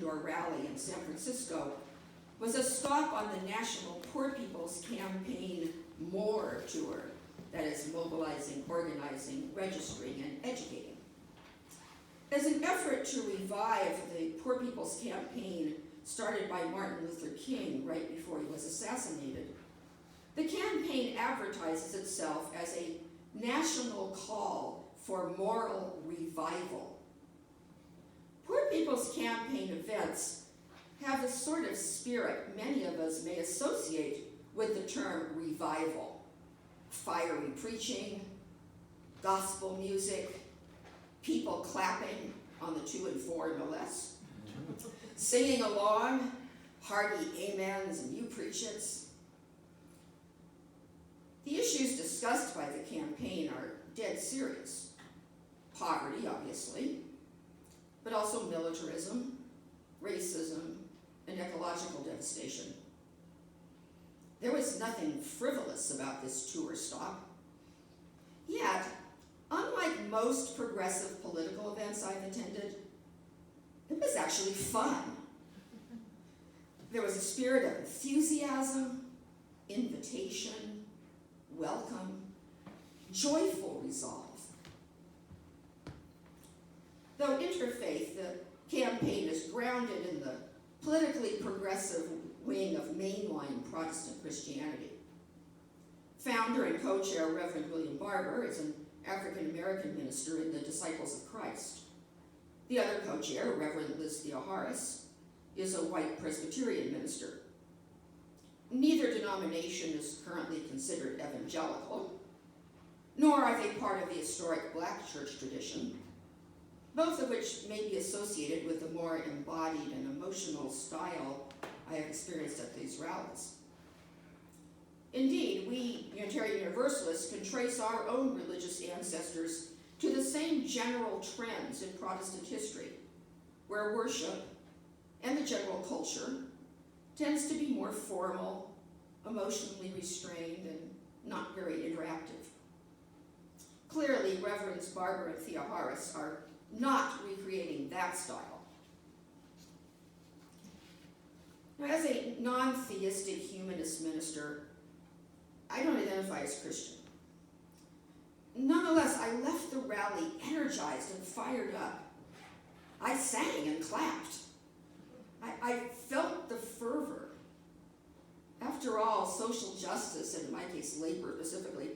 indoor rally in San Francisco was a stop on the National Poor People's Campaign MORE tour, that is mobilizing, organizing, registering, and educating. As an effort to revive the Poor People's Campaign started by Martin Luther King right before he was assassinated, the campaign advertises itself as a national call for moral revival. Poor People's Campaign events have the sort of spirit many of us may associate with the term revival. Fiery preaching, gospel music, people clapping on the 2 and 4 no less, singing along, hearty amens and you preach it's. The issues discussed by the campaign are dead serious. Poverty, obviously, but also militarism, racism, and ecological devastation. There was nothing frivolous about this tour stop. Yet, unlike most progressive political events I've attended, it was actually fun. There was a spirit of enthusiasm, invitation, welcome, joyful resolve. Though interfaith, the campaign is grounded in the politically progressive wing of mainline Protestant Christianity. Founder and co-chair Rev Millie Phillips is an African-American minister in the Disciples of Christ. The other co-chair, Reverend Liz Theoharis, is a white Presbyterian minister. Neither denomination is currently considered evangelical, nor are they part of the historic Black church tradition, both of which may be associated with the more embodied and emotional style I have experienced at these rallies. Indeed, we Unitarian Universalists can trace our own religious ancestors to the same general trends in Protestant history, where worship and the general culture tends to be more formal, emotionally restrained, and not very interactive. Clearly, Reverends Barbara and Theoharis are not recreating that style. Now, as a non-theistic humanist minister, I don't identify as Christian. Nonetheless, I left the rally energized and fired up. I sang and clapped. I felt the fervor. After all, social justice, and in my case labor specifically,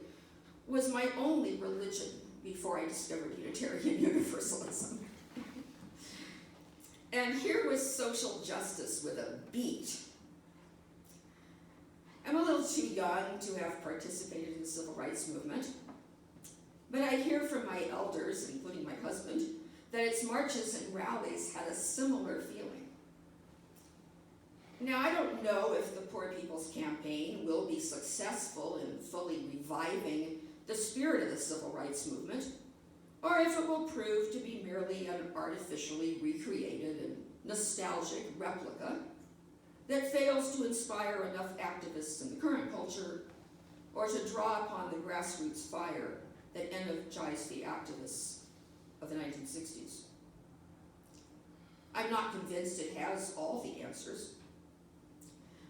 was my only religion before I discovered Unitarian Universalism. And here was social justice with a beat. I'm a little too young to have participated in the civil rights movement, but I hear from my elders, including my husband, that its marches and rallies had a similar feeling. Now, I don't know if the Poor People's Campaign will be successful in fully reviving the spirit of the civil rights movement, or if it will prove to be merely an artificially recreated and nostalgic replica that fails to inspire enough activists in the current culture or to draw upon the grassroots fire that energized the activists of the 1960s. I'm not convinced it has all the answers,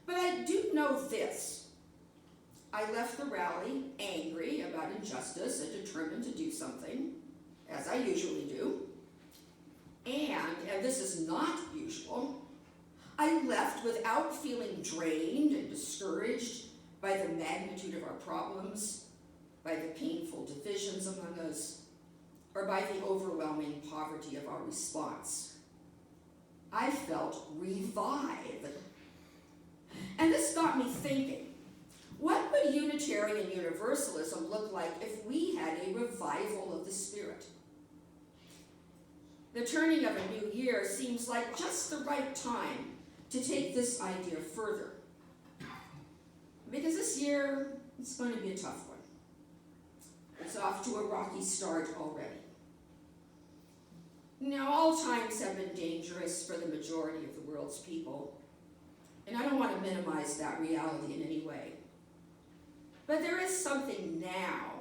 but I do know this. I left the rally angry about injustice and determined to do something, as I usually do. And this is not usual, I left without feeling drained and discouraged by the magnitude of our problems, by the painful divisions among us, or by the overwhelming poverty of our response. I felt revived. And this got me thinking, what would Unitarian Universalism look like if we had a revival of the Spirit? The turning of a new year seems like just the right time to take this idea further. Because this year, it's going to be a tough one. It's off to a rocky start already. Now, all times have been dangerous for the majority of the world's people, and I don't want to minimize that reality in any way. But there is something now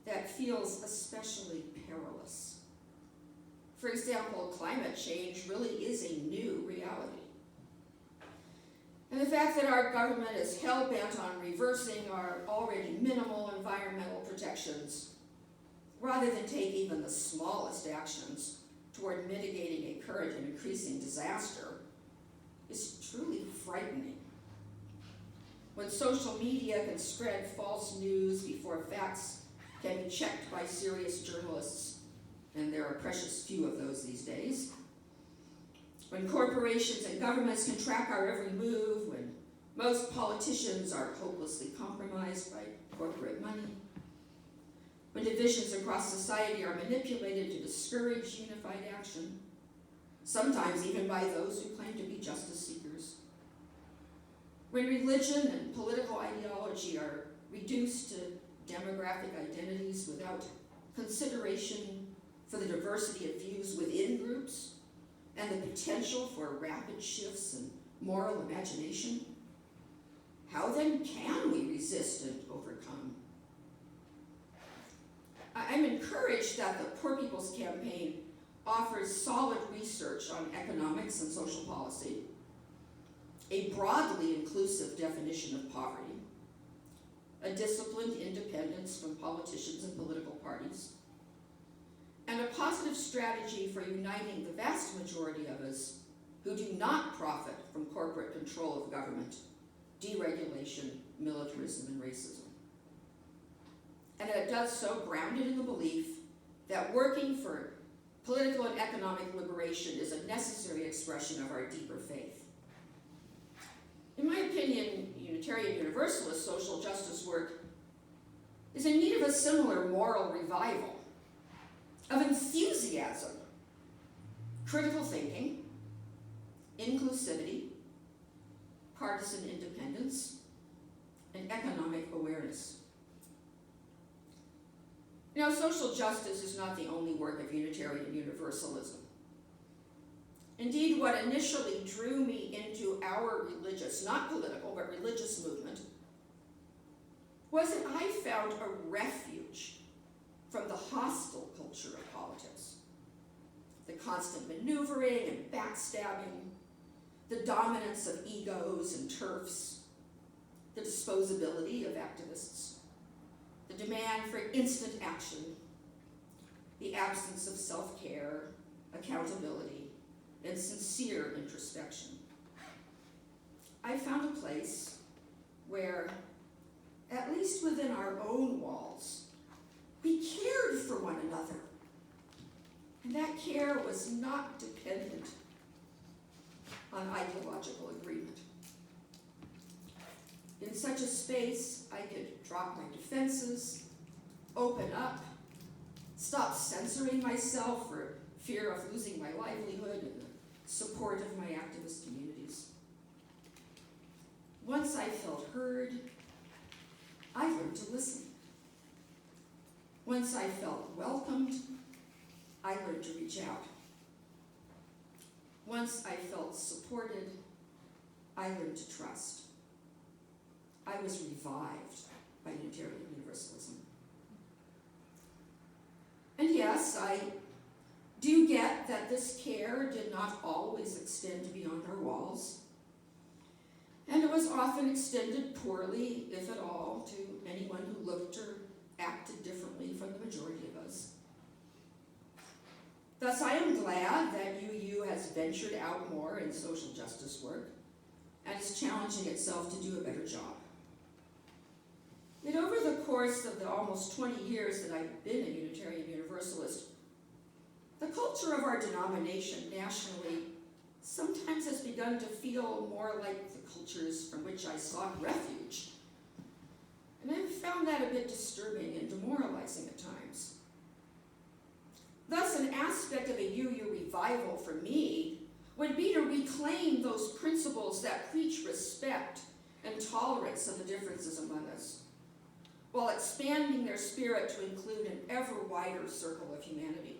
that feels especially perilous. For example, climate change really is a new reality. fact that our government is hell-bent on reversing our already minimal environmental protections, rather than take even the smallest actions toward mitigating a current and increasing disaster, is truly frightening. When social media can spread false news before facts can be checked by serious journalists, and there are precious few of those these days, when corporations and governments can track our every move, when most politicians are hopelessly compromised by corporate money, when divisions across society are manipulated to discourage unified action, sometimes even by those who claim to be justice seekers, when religion and political ideology are reduced to demographic identities without consideration for the diversity of views within groups and the potential for rapid shifts in moral imagination, how then can we resist and overcome? I'm encouraged that the Poor People's Campaign offers solid research on economics and social policy, a broadly inclusive definition of poverty, a disciplined independence from politicians and political parties, and a positive strategy for uniting the vast majority of us who do not profit from corporate control of government, deregulation, militarism, and racism. And it does so grounded in the belief that working for political and economic liberation is a necessary expression of our deeper faith. In my opinion, Unitarian Universalist social justice work is in need of a similar moral revival, of enthusiasm, critical thinking, inclusivity, partisan independence, and economic awareness. Now, social justice is not the only work of Unitarian Universalism. Indeed, what initially drew me into our religious, not political, but religious movement was that I found a refuge from the hostile culture of politics. The constant maneuvering and backstabbing, the dominance of egos and turfs, the disposability of activists, the demand for instant action, the absence of self-care, accountability, and sincere introspection. I found a place where, at least within our own walls, we cared for one another. And that care was not dependent on ideological agreement. In such a space, I could drop my defenses, open up, stop censoring myself for fear of losing my livelihood and the support of my activist communities. Once I felt heard, I learned to listen. Once I felt welcomed, I learned to reach out. Once I felt supported, I learned to trust. I was revived by Unitarian Universalism. And yes, I do get that this care did not always extend beyond our walls, and it was often extended poorly, if at all, to anyone who looked or acted differently from the majority of us. Thus, I am glad that UU has ventured out more in social justice work and is challenging itself to do a better job. Yet over the course of the almost 20 years that I've been a Unitarian Universalist, the culture of our denomination nationally sometimes has begun to feel more like the cultures from which I sought refuge. And I've found that a bit disturbing and demoralizing at times. Thus, an aspect of a UU revival for me would be to reclaim those principles that preach respect and tolerance of the differences among us, while expanding their spirit to include an ever wider circle of humanity.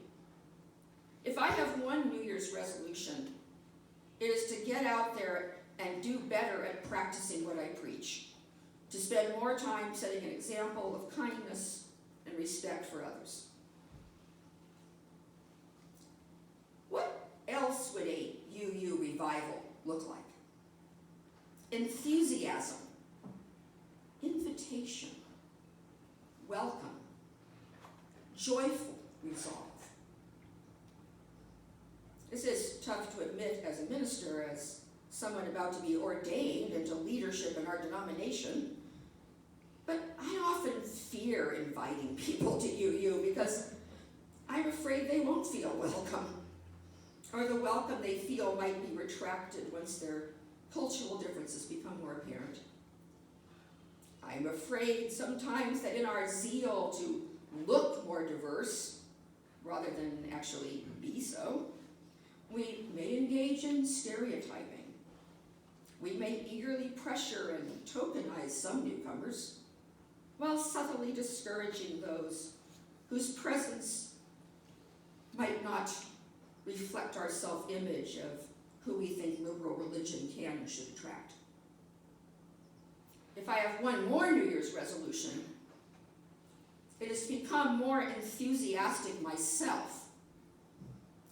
If I have one New Year's resolution, it is to get out there and do better at practicing what I preach, to spend more time setting an example of kindness and respect for others. What else would a UU revival look like? enthusiasm, invitation, welcome, joyful resolve. This is tough to admit as a minister, as someone about to be ordained into leadership in our denomination, but I often fear inviting people to UU because I'm afraid they won't feel welcome, or the welcome they feel might be retracted once their cultural differences become more apparent. I'm afraid sometimes that in our zeal to look more diverse, rather than actually be so, we may engage in stereotyping. We may eagerly pressure and tokenize some newcomers, while subtly discouraging those whose presence might not reflect our self-image of who we think liberal religion can and should attract. If I have one more New Year's resolution, it is to become more enthusiastic myself.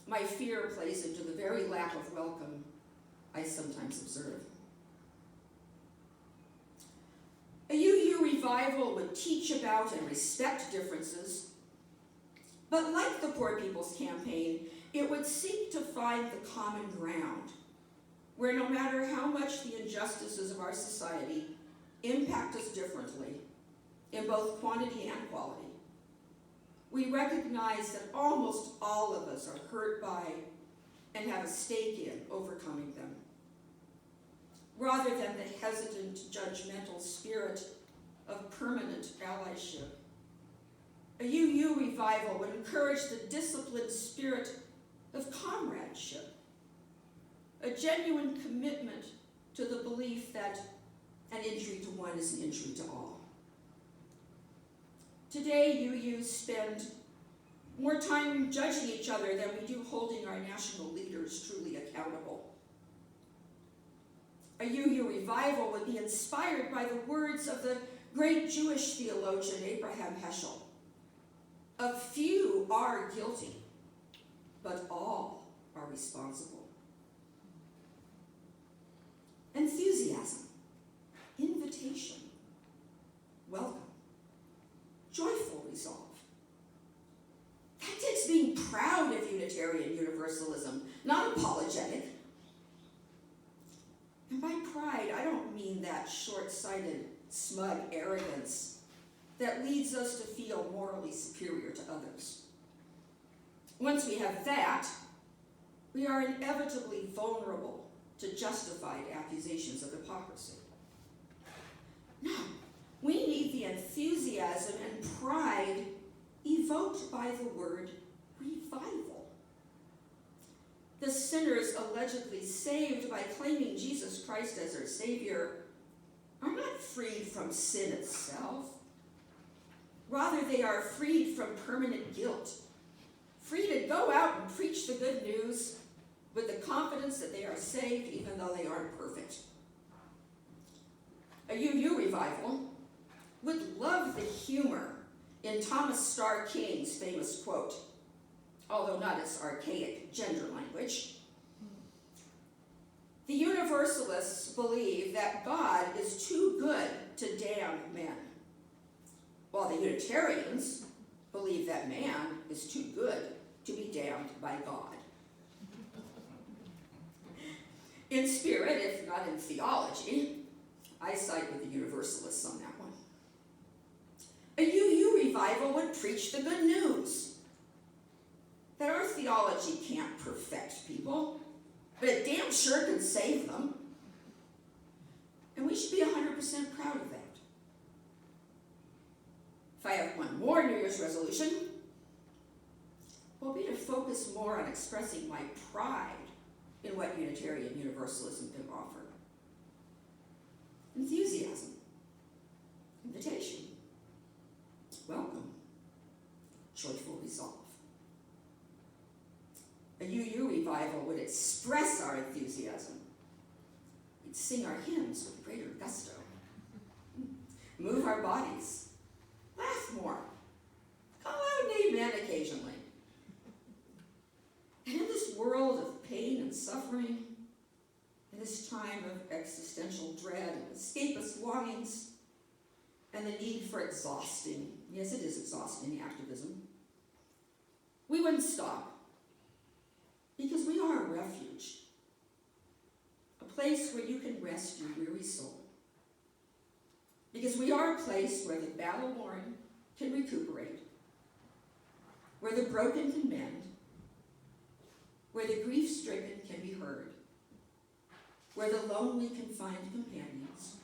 My fear plays into the very lack of welcome I sometimes observe. A UU revival would teach about and respect differences, but like the Poor People's Campaign, it would seek to find the common ground, where no matter how much the injustices of our society impact us differently, in both quantity and quality, we recognize that almost all of us are hurt by and have a stake in overcoming them, rather than the hesitant, judgmental spirit of permanent allyship. A UU revival would encourage the disciplined spirit of comradeship, a genuine commitment to the belief that an injury to one is an injury to all. Today, UUs spend more time judging each other than we do holding our national leaders truly accountable. A UU revival would be inspired by the words of the great Jewish theologian Abraham Heschel. A few are guilty, but all are responsible. Enthusiasm, invitation, welcome, joyful resolve. That takes being proud of Unitarian Universalism, not apologetic. And by pride, I don't mean that short-sighted, smug arrogance that leads us to feel morally superior to others. Once we have that, we are inevitably vulnerable to justified accusations of hypocrisy. No, we need the enthusiasm and pride evoked by the word revival. The sinners allegedly saved by claiming Jesus Christ as their Savior are not freed from sin itself. Rather, they are freed from permanent guilt, free to go out and preach the good news with the confidence that they are saved even though they aren't perfect. A UU revival would love the humor in Thomas Starr King's famous quote, although not its archaic gender language. The Universalists believe that God is too good to damn men, while the Unitarians believe that man is too good to be damned by God. In spirit, if not in theology, I side with the Universalists on that one. A UU revival would preach the good news that our theology can't perfect people, but it damn sure can save them. And we should be 100% proud of that. If I have one more New Year's resolution, will be to focus more on expressing my pride in what Unitarian Universalism can offer. Enthusiasm, invitation, welcome, joyful resolve. A UU revival would express our enthusiasm. We'd sing our hymns with greater gusto, move our bodies, laugh more, call out an amen occasionally. And in this world of pain and suffering, in this this time of existential dread and escapist longings and the need for exhausting, yes, it is exhausting activism, we wouldn't stop, because we are a refuge, a place where you can rest your weary soul, because we are a place where the battle-worn can recuperate, where the broken can mend, where the grief-stricken can be heard, where the lonely can find companions,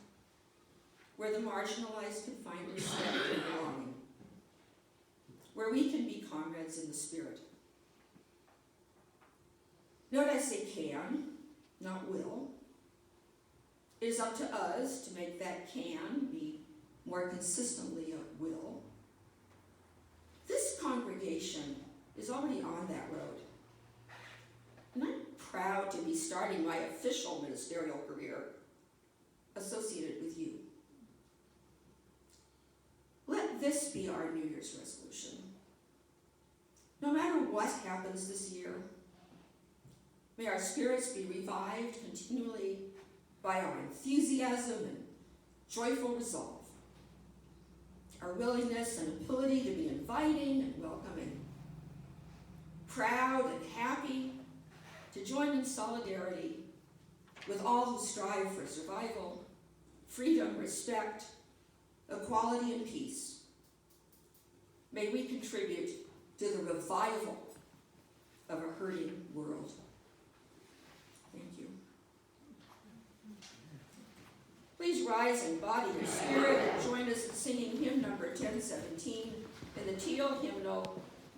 where the marginalized can find respect and belonging, where we can be comrades in the spirit. Note I say can, not will. It is up to us to make that can be more consistently a will. This congregation is already on that road. And I'm proud to be starting my official ministerial career associated with you. Let this be our New Year's resolution. No matter what happens this year, may our spirits be revived continually by our enthusiasm and joyful resolve, our willingness and ability to be inviting and welcoming, proud and happy to join in solidarity with all who strive for survival, freedom, respect, equality, and peace. May we contribute to the revival of a hurting world. Thank you. Please rise in body and spirit and join us in singing hymn number 1017 in the teal hymnal,